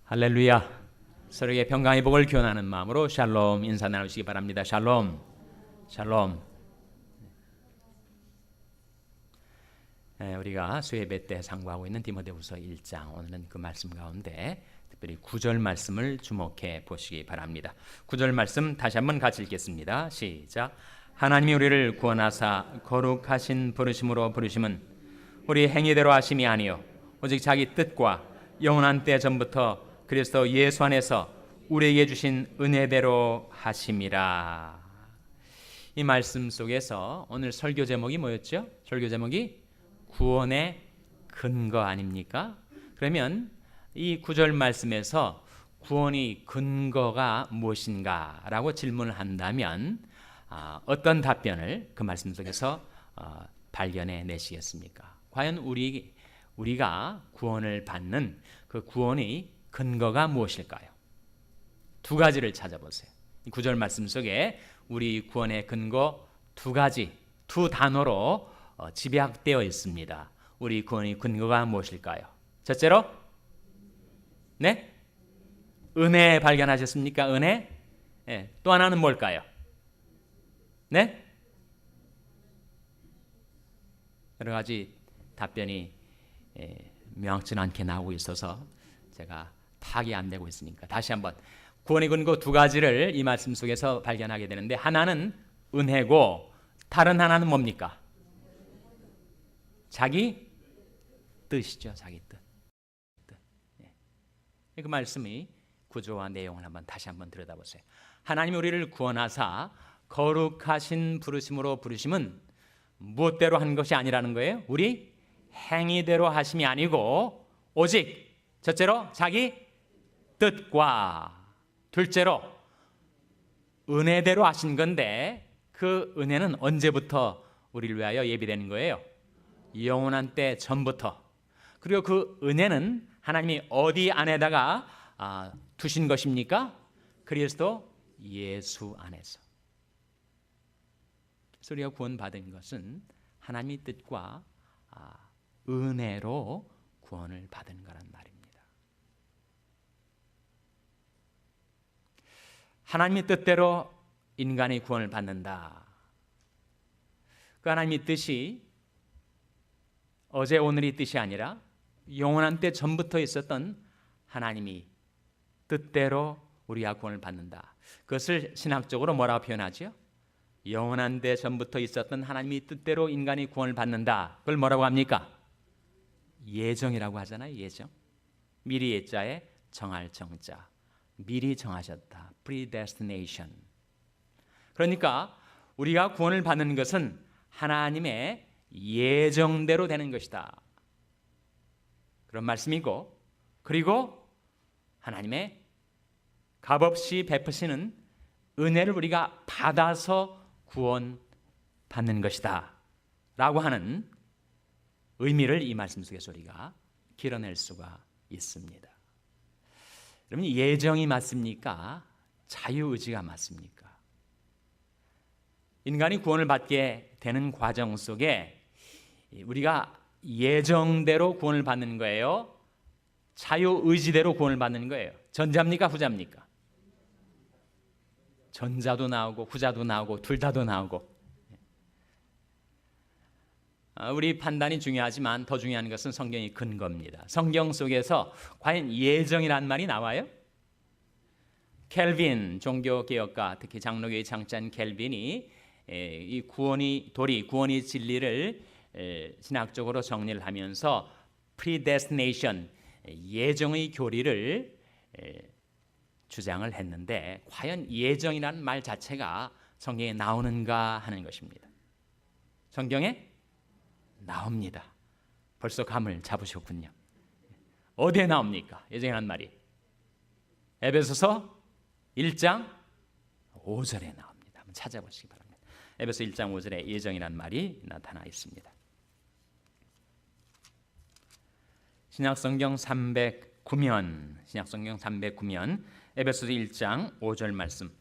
할렐루야. 서로에게 평강의 복을 기원하는 마음으로 샬롬 인사 나누시기 바랍니다. 샬롬. 샬롬. 우리가 수예배 때 상고하고 있는 디모데후서 1장, 오늘은 그 말씀 가운데 특별히 9절 말씀을 주목해 보시기 바랍니다. 9절 말씀 다시 한번 같이 읽겠습니다. 시작. 하나님이 우리를 구원하사 거룩하신 부르심으로 부르심은 우리 행위대로 하심이 아니요 오직 자기 뜻과 영원한 때 전부터 그리스도 예수 안에서 우리에게 주신 은혜대로 하심이라. 이 말씀 속에서 오늘 설교 제목이 뭐였죠? 설교 제목이 구원의 근거 아닙니까? 그러면 이 9절 말씀에서 구원의 근거가 무엇인가 라고 질문을 한다면 어떤 답변을 그 말씀 속에서 발견해 내시겠습니까? 과연 우리가 구원을 받는 그 구원의 근거가 무엇일까요? 두 가지를 찾아보세요. 이 9절 말씀 속에 우리 구원의 근거 두 가지, 두 단어로 집약되어 있습니다. 우리 구원의 근거가 무엇일까요? 첫째로, 네? 은혜 발견하셨습니까? 은혜? 네. 또 하나는 뭘까요? 네? 여러 가지 답변이 명확치 않게 나오고 있어서 제가 파악이 안 되고 있으니까 다시 한번 구원의 근거 두 가지를 이 말씀 속에서 발견하게 되는데, 하나는 은혜고 다른 하나는 뭡니까? 자기 뜻이죠. 자기 뜻. 그 말씀이 구조와 내용을 다시 한번 들여다보세요. 하나님이 우리를 구원하사 거룩하신 부르심으로 부르심은 무엇대로 한 것이 아니라는 거예요. 우리 행위대로 하심이 아니고 오직 첫째로 자기 뜻과 둘째로 은혜대로 하신 건데, 그 은혜는 언제부터 우리를 위하여 예비되는 거예요? 영원한 때 전부터. 그리고 그 은혜는 하나님이 어디 안에다가 두신 것입니까? 그리스도 예수 안에서. 그래서 우리가 구원받은 것은 하나님의 뜻과 은혜로 구원을 받은 거란 말입니다. 하나님의 뜻대로 인간이 구원을 받는다. 그 하나님의 뜻이 어제 오늘의 뜻이 아니라 영원한 때 전부터 있었던 하나님이 뜻대로 우리가 구원을 받는다. 그것을 신학적으로 뭐라고 표현하죠? 영원한 때 전부터 있었던 하나님의 뜻대로 인간이 구원을 받는다. 그걸 뭐라고 합니까? 예정이라고 하잖아요. 예정. 미리 예자에 정할 정자. 미리 정하셨다. predestination. 그러니까 우리가 구원을 받는 것은 하나님의 예정대로 되는 것이다. 그런 말씀이고, 그리고 하나님의 값없이 베푸시는 은혜를 우리가 받아서 구원받는 것이다 라고 하는 의미를 이 말씀 속에서 우리가 길어낼 수가 있습니다. 여러분, 예정이 맞습니까? 자유의지가 맞습니까? 인간이 구원을 받게 되는 과정 속에 우리가 예정대로 구원을 받는 거예요? 자유의지대로 구원을 받는 거예요? 전자입니까? 후자입니까? 전자도 나오고 후자도 나오고 둘 다도 나오고. 우리 판단이 중요하지만 더 중요한 것은 성경의 근거입니다. 성경 속에서 과연 예정이라는 말이 나와요? 켈빈 종교개혁가, 특히 장로교의 창시한 켈빈이 이 구원의 진리를 신학적으로 정리를 하면서 predestination, 예정의 교리를 주장을 했는데, 과연 예정이라는 말 자체가 성경에 나오는가 하는 것입니다. 성경에 나옵니다. 벌써 감을 잡으셨군요. 어디에 나옵니까? 예정이라는 말이 에베소서 1장 5절에 나옵니다. 한번 찾아보시기 바랍니다. 에베소 1장 5절에 예정이라는 말이 나타나 있습니다. 신약성경 309면 에베소 1장 5절 말씀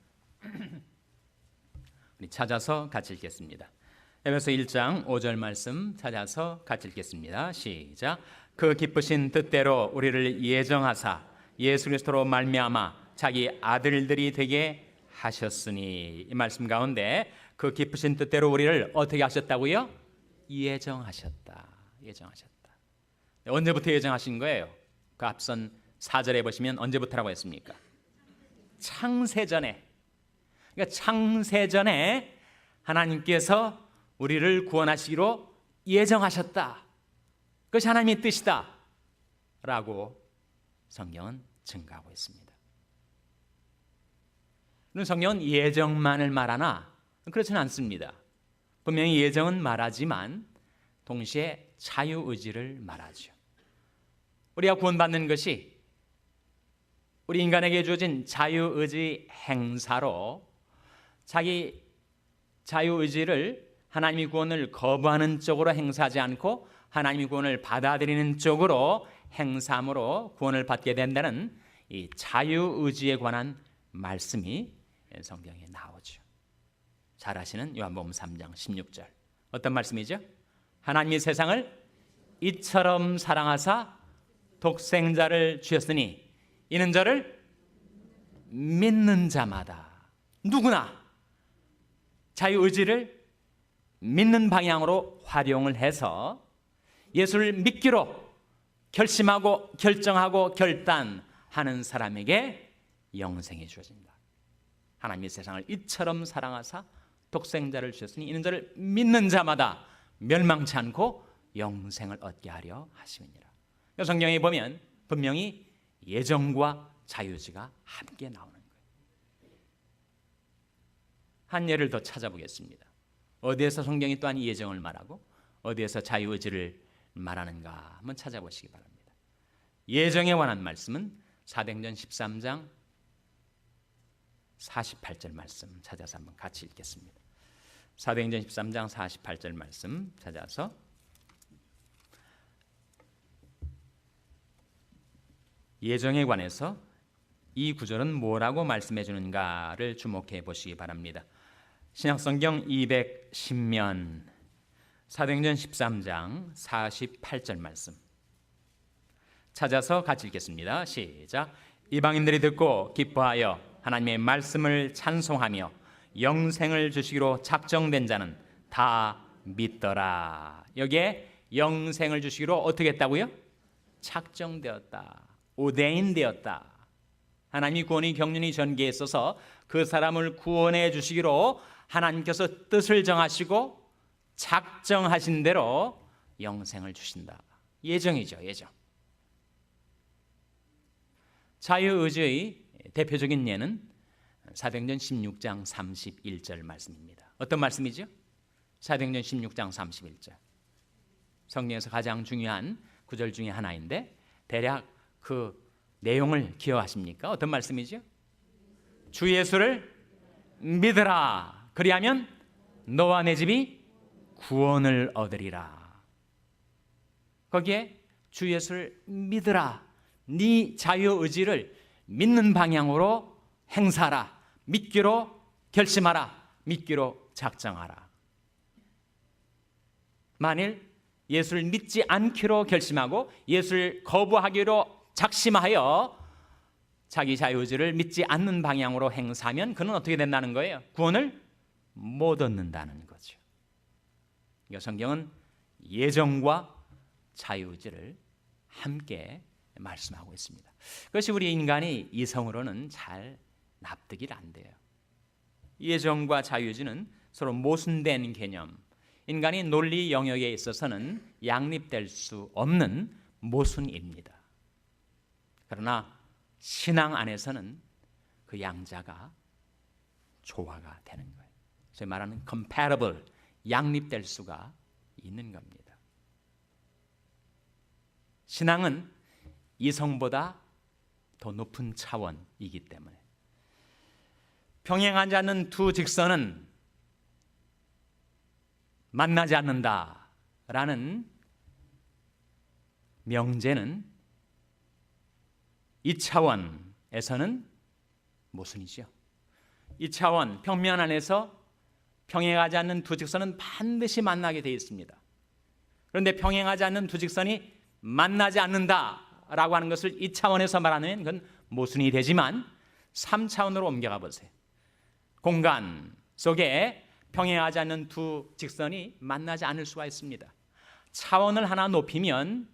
우리 찾아서 같이 읽겠습니다. 에베소 1장 5절 말씀 찾아서 같이 읽겠습니다. 시작. 그 기쁘신 뜻대로 우리를 예정하사 예수 그리스도로 말미암아 자기 아들들이 되게 하셨으니, 이 말씀 가운데 그 깊으신 뜻대로 우리를 어떻게 하셨다고요? 예정하셨다. 언제부터 예정하신 거예요? 그 앞선 4절에 보시면 언제부터라고 했습니까? 창세전에. 그러니까 창세전에 하나님께서 우리를 구원하시기로 예정하셨다. 그것이 하나님의 뜻이다 라고 성경은 증거하고 있습니다. 성경은 예정만을 말하나 그렇지는 않습니다. 분명히 예정은 말하지만 동시에 자유의지를 말하죠. 우리가 구원받는 것이 우리 인간에게 주어진 자유의지 행사로 자기 자유의지를 하나님의 구원을 거부하는 쪽으로 행사하지 않고 하나님의 구원을 받아들이는 쪽으로 행사함으로 구원을 받게 된다는 이 자유의지에 관한 말씀이 성경에 나오죠. 잘 아시는 요한복음 3장 16절. 어떤 말씀이죠? 하나님이 세상을 이처럼 사랑하사 독생자를 주셨으니 이는 저를 믿는 자마다, 누구나 자유의지를 믿는 방향으로 활용을 해서 예수를 믿기로 결심하고 결정하고 결단하는 사람에게 영생이 주어진다. 하나님이 세상을 이처럼 사랑하사 독생자를 주셨으니 이는 저를 믿는 자마다 멸망치 않고 영생을 얻게 하려 하심이니라. 성경에 보면 분명히 예정과 자유의지가 함께 나오는 거예요. 한 예를 더 찾아보겠습니다. 어디에서 성경이 또한 예정을 말하고 어디에서 자유의지를 말하는가 한번 찾아보시기 바랍니다. 예정에 관한 말씀은 사도행전 13장 48절 말씀 찾아서 한번 같이 읽겠습니다. 사도행전 13장 48절 말씀 찾아서 예정에 관해서 이 구절은 뭐라고 말씀해 주는가를 주목해 보시기 바랍니다. 신약성경 210면 사도행전 13장 48절 말씀 찾아서 같이 읽겠습니다. 시작. 이방인들이 듣고 기뻐하여 하나님의 말씀을 찬송하며 영생을 주시기로 작정된 자는 다 믿더라. 여기에 영생을 주시기로 어떻게 했다고요? 작정되었다. 오데인되었다. 하나님이 구원의 경륜이 전개에 있어서 그 사람을 구원해 주시기로 하나님께서 뜻을 정하시고 작정하신 대로 영생을 주신다. 예정이죠, 예정. 자유의지의 대표적인 예는 사도행전 16장 31절 말씀입니다. 어떤 말씀이죠? 사도행전 16장 31절. 성경에서 가장 중요한 구절 중에 하나인데 대략 그 내용을 기억하십니까? 어떤 말씀이죠? 주 예수를 믿으라. 그리하면 너와 내 집이 구원을 얻으리라. 거기에 주 예수를 믿으라. 네 자유의지를 믿는 방향으로 행사하라. 믿기로 결심하라. 믿기로 작정하라. 만일 예수를 믿지 않기로 결심하고 예수를 거부하기로 작심하여 자기 자유의지를 믿지 않는 방향으로 행사하면 그는 어떻게 된다는 거예요? 구원을 못 얻는다는 거죠. 그러니까 성경은 예정과 자유의지를 함께 말씀하고 있습니다. 그것이 우리 인간이 이성으로는 잘 납득이 안 돼요. 예정과 자유의지는 서로 모순된 개념, 인간이 논리 영역에 있어서는 양립될 수 없는 모순입니다. 그러나 신앙 안에서는 그 양자가 조화가 되는 거예요. 소위 말하는 compatible, 양립될 수가 있는 겁니다. 신앙은 이성보다 더 높은 차원이기 때문에 평행하지 않는 두 직선은 만나지 않는다라는 명제는 이 차원에서는 모순이죠. 이 차원 평면 안에서 평행하지 않는 두 직선은 반드시 만나게 되어 있습니다. 그런데 평행하지 않는 두 직선이 만나지 않는다 라고 하는 것을 2차원에서 말하면 그건 모순이 되지만 3차원으로 옮겨가 보세요. 공간 속에 평행하지 않는 두 직선이 만나지 않을 수가 있습니다. 차원을 하나 높이면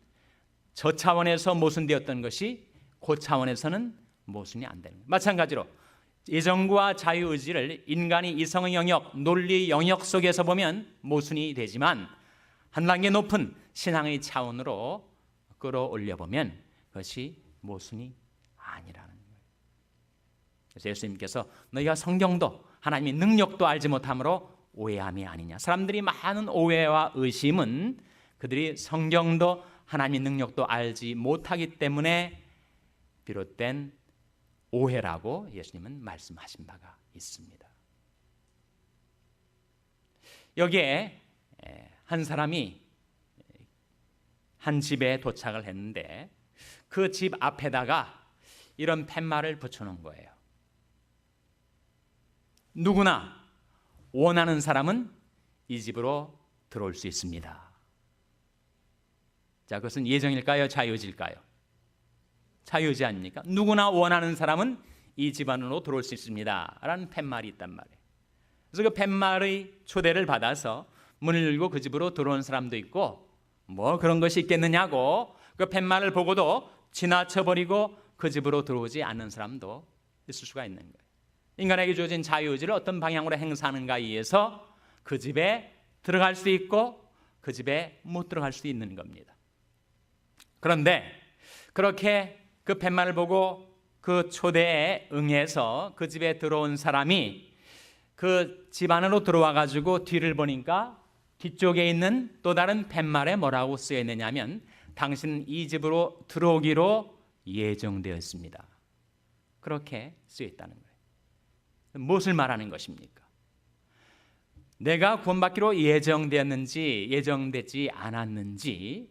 저 차원에서 모순되었던 것이 그 차원에서는 모순이 안 되는 거예요. 마찬가지로 예정과 자유의지를 인간이 이성의 영역, 논리 영역 속에서 보면 모순이 되지만 한 단계 높은 신앙의 차원으로 끌어올려 보면 그것이 모순이 아니라는 거예요. 그래서 예수님께서 너희가 성경도 하나님의 능력도 알지 못함으로 오해함이 아니냐. 사람들이 많은 오해와 의심은 그들이 성경도 하나님의 능력도 알지 못하기 때문에 비롯된 오해라고 예수님은 말씀하신 바가 있습니다. 여기에 한 사람이 한 집에 도착을 했는데 그 집 앞에다가 이런 팻말을 붙여놓은 거예요. 누구나 원하는 사람은 이 집으로 들어올 수 있습니다. 자, 그것은 예정일까요? 자유의지일까요? 자유의지 아닙니까? 누구나 원하는 사람은 이 집 안으로 들어올 수 있습니다 라는 팻말이 있단 말이에요. 그래서 그 팻말의 초대를 받아서 문을 열고 그 집으로 들어온 사람도 있고 뭐 그런 것이 있겠느냐고 그 팻말을 보고도 지나쳐버리고 그 집으로 들어오지 않는 사람도 있을 수가 있는 거예요. 인간에게 주어진 자유의지를 어떤 방향으로 행사하는가에 의해서 그 집에 들어갈 수 있고 그 집에 못 들어갈 수 있는 겁니다. 그런데 그렇게 그 팻말을 보고 그 초대에 응해서 그 집에 들어온 사람이 그 집 안으로 들어와 가지고 뒤를 보니까 뒤쪽에 있는 또 다른 팻말에 뭐라고 쓰여 있느냐면 당신은 이 집으로 들어오기로 예정되어 있습니다. 그렇게 쓰여 있다는 거예요. 무엇을 말하는 것입니까? 내가 구원받기로 예정되었는지 예정되지 않았는지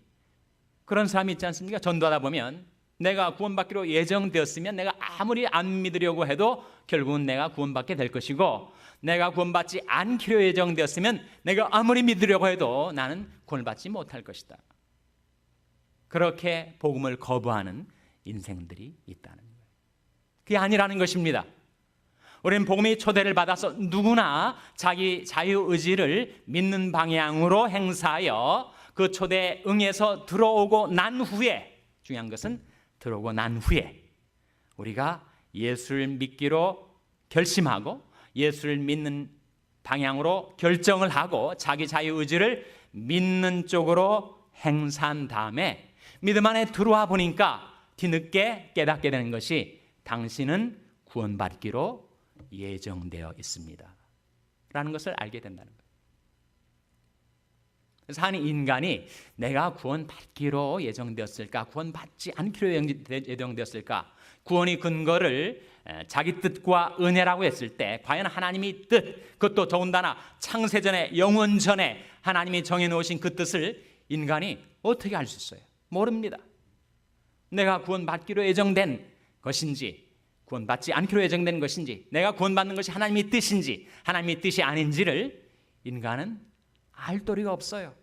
그런 사람이 있지 않습니까? 전도하다 보면 내가 구원받기로 예정되었으면 내가 아무리 안 믿으려고 해도 결국은 내가 구원받게 될 것이고 내가 구원받지 않기로 예정되었으면 내가 아무리 믿으려고 해도 나는 구원을 받지 못할 것이다. 그렇게 복음을 거부하는 인생들이 있다는 거예요. 그게 아니라는 것입니다. 우리는 복음의 초대를 받아서 누구나 자기 자유의지를 믿는 방향으로 행사하여 그 초대에 응해서 들어오고 난 후에 중요한 것은 들어오고 난 후에 우리가 예수를 믿기로 결심하고 예수를 믿는 방향으로 결정을 하고 자기 자유의지를 믿는 쪽으로 행사한 다음에 믿음 안에 들어와 보니까 뒤늦게 깨닫게 되는 것이 당신은 구원받기로 예정되어 있습니다 라는 것을 알게 된다는 거예요. 그래서 한 인간이 내가 구원받기로 예정되었을까 구원받지 않기로 예정되었을까 구원의 근거를 자기 뜻과 은혜라고 했을 때 과연 하나님의 뜻 그것도 더군다나 창세전에 영원전에 하나님이 정해놓으신 그 뜻을 인간이 어떻게 알 수 있어요? 모릅니다. 내가 구원받기로 예정된 것인지 구원받지 않기로 예정된 것인지 내가 구원받는 것이 하나님의 뜻인지 하나님의 뜻이 아닌지를 인간은 알 도리가 없어요.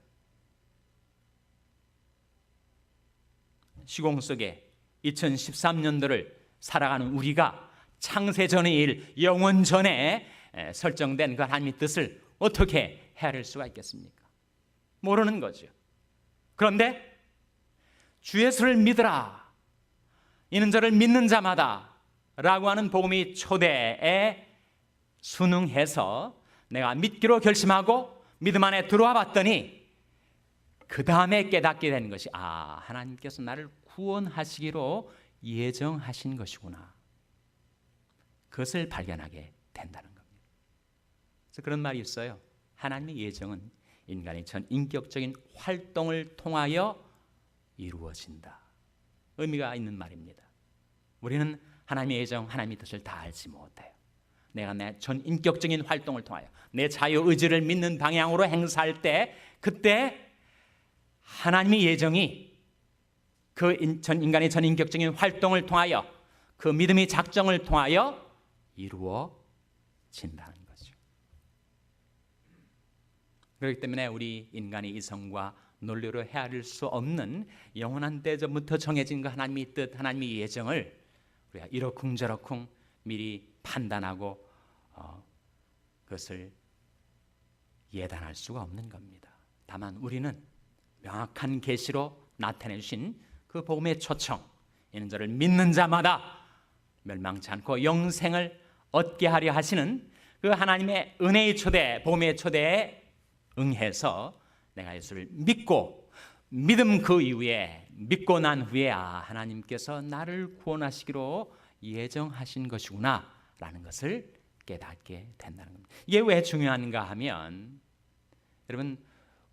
시공 속에 2013년도를 살아가는 우리가 창세전의 일, 영원전에 설정된 그 하나님의 뜻을 어떻게 헤아릴 수가 있겠습니까? 모르는 거죠. 그런데 주 예수를 믿으라 이는 저를 믿는 자마다 라고 하는 복음의 초대에 순응해서 내가 믿기로 결심하고 믿음 안에 들어와 봤더니 그 다음에 깨닫게 되는 것이 하나님께서 나를 구원하시기로 예정하신 것이구나. 그것을 발견하게 된다는 겁니다. 그래서 그런 말이 있어요. 하나님의 예정은 인간의 전 인격적인 활동을 통하여 이루어진다. 의미가 있는 말입니다. 우리는 하나님의 예정, 하나님의 뜻을 다 알지 못해요. 내가 내 전 인격적인 활동을 통하여 내 자유의지를 믿는 방향으로 행사할 때 그때 하나님의 예정이 그 인간의 전 인격적인 활동을 통하여 그 믿음의 작정을 통하여 이루어진다는 거죠. 그렇기 때문에 우리 인간의 이성과 논리로 헤아릴 수 없는 영원한 때 전부터 정해진 그 하나님의 뜻, 하나님의 예정을 우리가 이러쿵저러쿵 미리 판단하고 그것을 예단할 수가 없는 겁니다. 다만 우리는 명확한 계시로 나타내 주신 그 복음의 초청, 이는 저를 믿는 자마다 멸망치 않고 영생을 얻게 하려 하시는 그 하나님의 은혜의 초대, 복음의 초대에 응해서 내가 예수를 믿고 믿음 그 이후에 믿고 난 후에 하나님께서 나를 구원하시기로 예정하신 것이구나 라는 것을 깨닫게 된다는 겁니다. 이게 왜 중요한가 하면 여러분,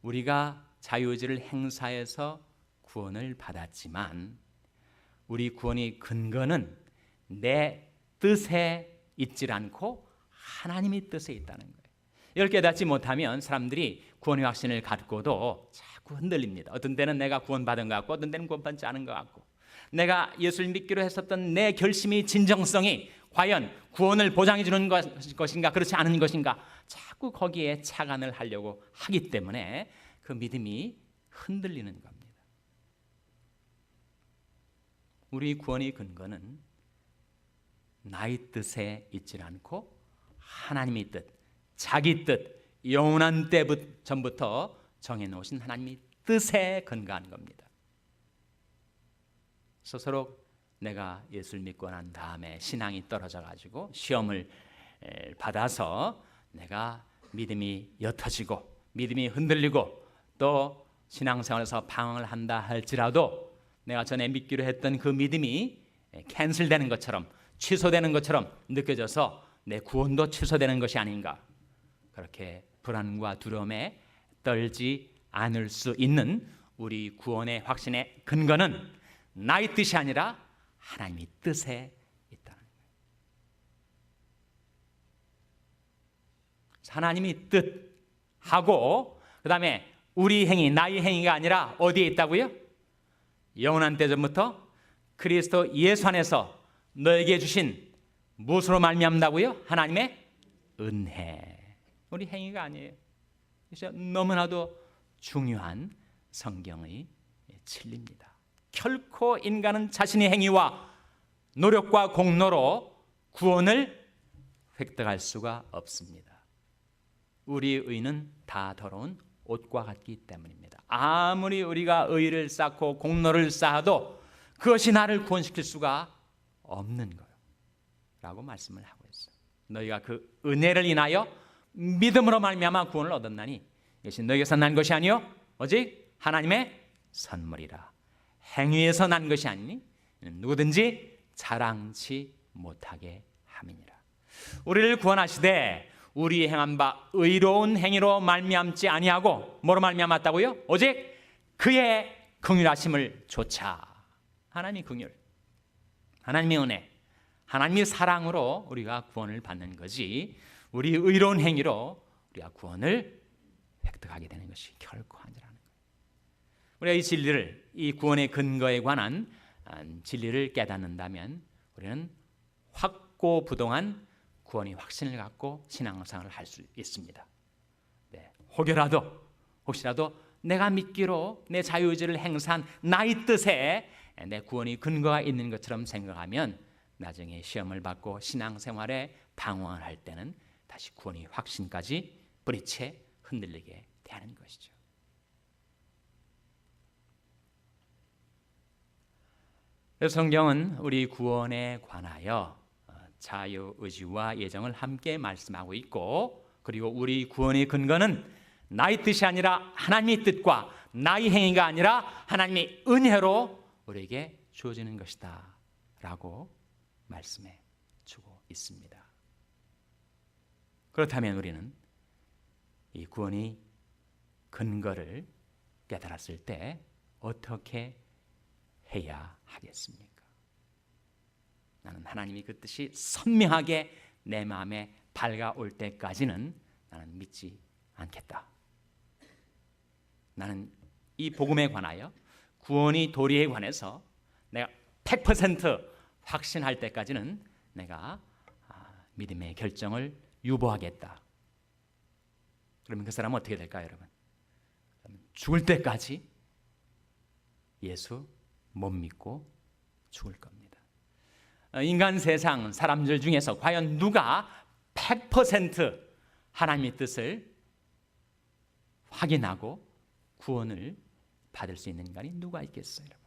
우리가 자유의지를 행사해서 구원을 받았지만 우리 구원의 근거는 내 뜻에 있질 않고 하나님의 뜻에 있다는 거예요. 이걸 깨닫지 못하면 사람들이 구원의 확신을 갖고도 자꾸 흔들립니다. 어떤 때는 내가 구원받은 것 같고 어떤 때는 구원받지 않은 것 같고, 내가 예수를 믿기로 했었던 내 결심의 진정성이 과연 구원을 보장해 주는 것인가 그렇지 않은 것인가, 자꾸 거기에 착안을 하려고 하기 때문에 그 믿음이 흔들리는 겁니다. 우리 구원의 근거는 나의 뜻에 있지 않고 하나님의 뜻, 자기 뜻, 영원한 때 전부터 정해놓으신 하나님의 뜻에 근거한 겁니다. 스스로 내가 예수를 믿고 난 다음에 신앙이 떨어져 가지고 시험을 받아서 내가 믿음이 옅어지고 믿음이 흔들리고 또 신앙생활에서 방황을 한다 할지라도 내가 전에 믿기로 했던 그 믿음이 캔슬되는 것처럼, 취소되는 것처럼 느껴져서 내 구원도 취소되는 것이 아닌가, 그렇게 불안과 두려움에 떨지 않을 수 있는 우리 구원의 확신의 근거는 나의 뜻이 아니라 하나님의 뜻에 있다는 거예요. 하나님의 뜻하고 그 다음에 우리 행위, 나의 행위가 아니라 어디에 있다고요? 영원한 때 전부터 그리스도 예수 안에서 너에게 주신 무엇으로 말미암다고요? 하나님의 은혜. 우리 행위가 아니에요. 그래서 너무나도 중요한 성경의 진리입니다. 결코 인간은 자신의 행위와 노력과 공로로 구원을 획득할 수가 없습니다. 우리의 의는 다 더러운 옷과 같기 때문입니다. 아무리 우리가 의를 쌓고 공로를 쌓아도 그것이 나를 구원시킬 수가 없는 거예요 라고 말씀을 하고 있어요. 너희가 그 은혜를 인하여 믿음으로 말미암아 구원을 얻었나니 이것이 너희에게서 난 것이 아니요 오직 하나님의 선물이라. 행위에서 난 것이 아니니 누구든지 자랑치 못하게 함이니라. 우리를 구원하시되 우리 행한 바 의로운 행위로 말미암지 아니하고 뭐로 말미암았다고요? 오직 그의 긍휼하심을 조차. 하나님의 긍휼, 하나님의 은혜, 하나님의 사랑으로 우리가 구원을 받는 거지 우리 의로운 행위로 우리가 구원을 획득하게 되는 것이 결코 아니라는 거예요. 우리가 이 진리를, 이 구원의 근거에 관한 진리를 깨닫는다면 우리는 확고부동한 구원의 확신을 갖고 신앙생활을 할 수 있습니다. 네, 혹시라도 내가 믿기로 내 자유의지를 행사한 나의 뜻에 내 구원의 근거가 있는 것처럼 생각하면 나중에 시험을 받고 신앙생활에 방황을 할 때는 다시 구원의 확신까지 뿌리채 흔들리게 되는 것이죠. 성경은 우리 구원에 관하여 자유의지와 예정을 함께 말씀하고 있고, 그리고 우리 구원의 근거는 나의 뜻이 아니라 하나님의 뜻과 나의 행위가 아니라 하나님의 은혜로 우리에게 주어지는 것이다 라고 말씀해 주고 있습니다. 그렇다면 우리는 이 구원의 근거를 깨달았을 때 어떻게 해야 하겠습니까? 나는 하나님이 그 뜻이 선명하게 내 마음에 밝아올 때까지는 나는 믿지 않겠다. 나는 이 복음에 관하여 구원의 도리에 관해서 내가 100% 확신할 때까지는 내가 믿음의 결정을 유보하겠다. 그러면 그 사람은 어떻게 될까요, 여러분? 죽을 때까지 예수 못 믿고 죽을 겁니다. 인간 세상 사람들 중에서 과연 누가 100% 하나님의 뜻을 확인하고 구원을 받을 수 있는 인간이 누가 있겠어요, 여러분?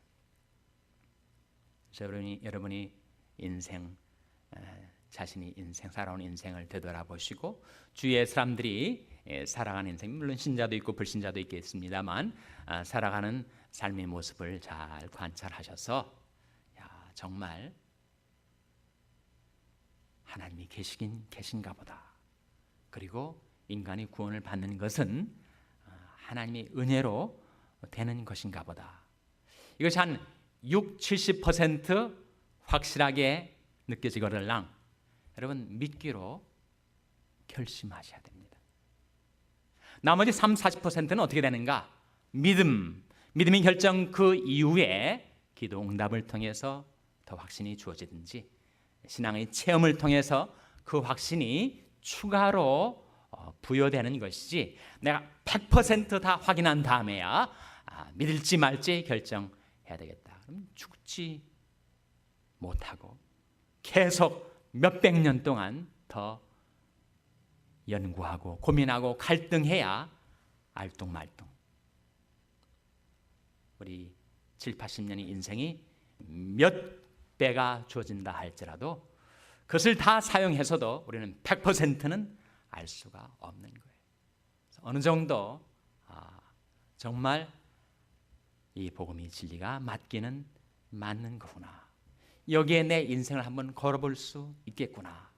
여러분이 인생, 자신이 인생 살아온 인생을 되돌아보시고 주위의 사람들이 살아가는 인생, 물론 신자도 있고 불신자도 있겠습니다만 살아가는 삶의 모습을 잘 관찰하셔서 정말 하나님이 계시긴 계신가 보다. 그리고 인간이 구원을 받는 것은 하나님의 은혜로 되는 것인가 보다. 이것이 한 60-70% 확실하게 느껴지거들랑 여러분 믿기로 결심하셔야 됩니다. 나머지 30-40%는 어떻게 되는가? 믿음의 결정 그 이후에 기도 응답을 통해서 더 확신이 주어지든지 신앙의 체험을 통해서 그 확신이 추가로 부여되는 것이지 내가 100% 다 확인한 다음에야 믿을지 말지 결정해야 되겠다. 그럼 죽지 못하고 계속 몇백 년 동안 더 연구하고 고민하고 갈등해야 알뚱말뚱. 우리 7-80년의 인생이 몇 배가 주어진다 할지라도 그것을 다 사용해서도 우리는 100%는 알 수가 없는 거예요. 어느 정도 정말 이 복음의 진리가 맞기는 맞는 거구나. 여기에 내 인생을 한번 걸어볼 수 있겠구나.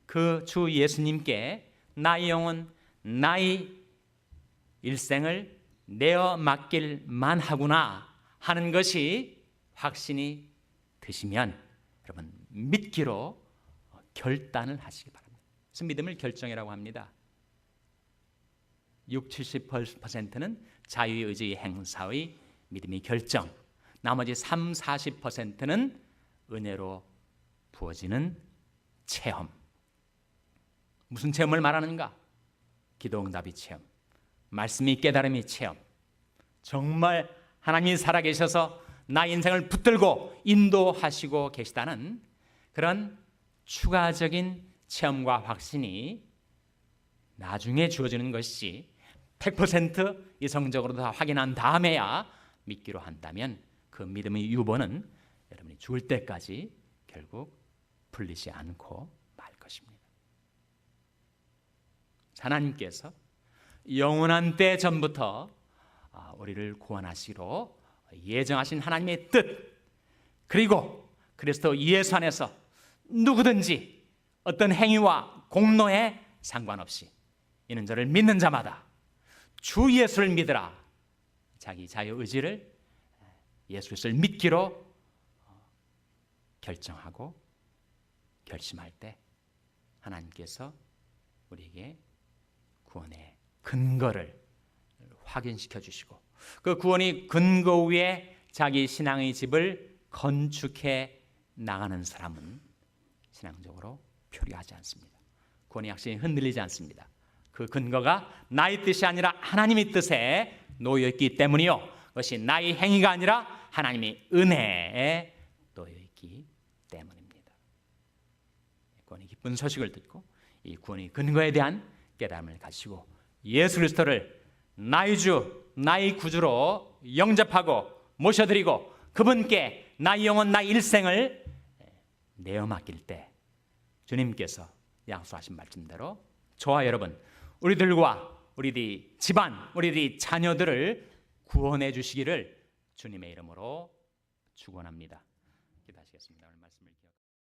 그 주 예수님께 나의 영혼, 나의 일생을 내어 맡길만 하구나 하는 것이 확신이 드시면 여러분 믿기로 결단을 하시기 바랍니다. 그래서 믿음을 결정이라고 합니다. 60-70%는 자유의 의지의 행사의 믿음의 결정, 나머지 30-40%는 은혜로 부어지는 체험. 무슨 체험을 말하는가? 기도 응답의 체험, 말씀의 깨달음의 체험. 정말 하나님이 살아계셔서 나의 인생을 붙들고 인도하시고 계시다는 그런 추가적인 체험과 확신이 나중에 주어지는 것이 100% 이성적으로 다 확인한 다음에야 믿기로 한다면 그 믿음의 유보는 여러분이 죽을 때까지 결국 풀리지 않고 말 것입니다. 하나님께서 영원한 때 전부터 우리를 구원하시기로 예정하신 하나님의 뜻, 그리고 그리스도 예수 안에서 누구든지 어떤 행위와 공로에 상관없이 이는 저를 믿는 자마다 주 예수를 믿으라. 자기 자유의지를 예수 그리스도를 믿기로 결정하고 결심할 때 하나님께서 우리에게 구원의 근거를 확인시켜 주시고 그 구원의 근거 위에 자기 신앙의 집을 건축해 나가는 사람은 신앙적으로 표류하지 않습니다. 구원의 확신이 흔들리지 않습니다. 그 근거가 나의 뜻이 아니라 하나님의 뜻에 놓여있기 때문이요, 그것이 나의 행위가 아니라 하나님의 은혜에 놓여있기 때문입니다. 구원의 기쁜 소식을 듣고 이 구원의 근거에 대한 깨달음을 가지고 예수 그리스도를 나의 주, 나의 구주로 영접하고 모셔드리고 그분께 나의 영혼, 나의 일생을 내어 맡길 때 주님께서 약속하신 말씀대로 저와 여러분, 우리들과 우리들이 집안, 우리들이 자녀들을 구원해 주시기를 주님의 이름으로 축원합니다. 기도하시겠습니다. 오늘 말씀을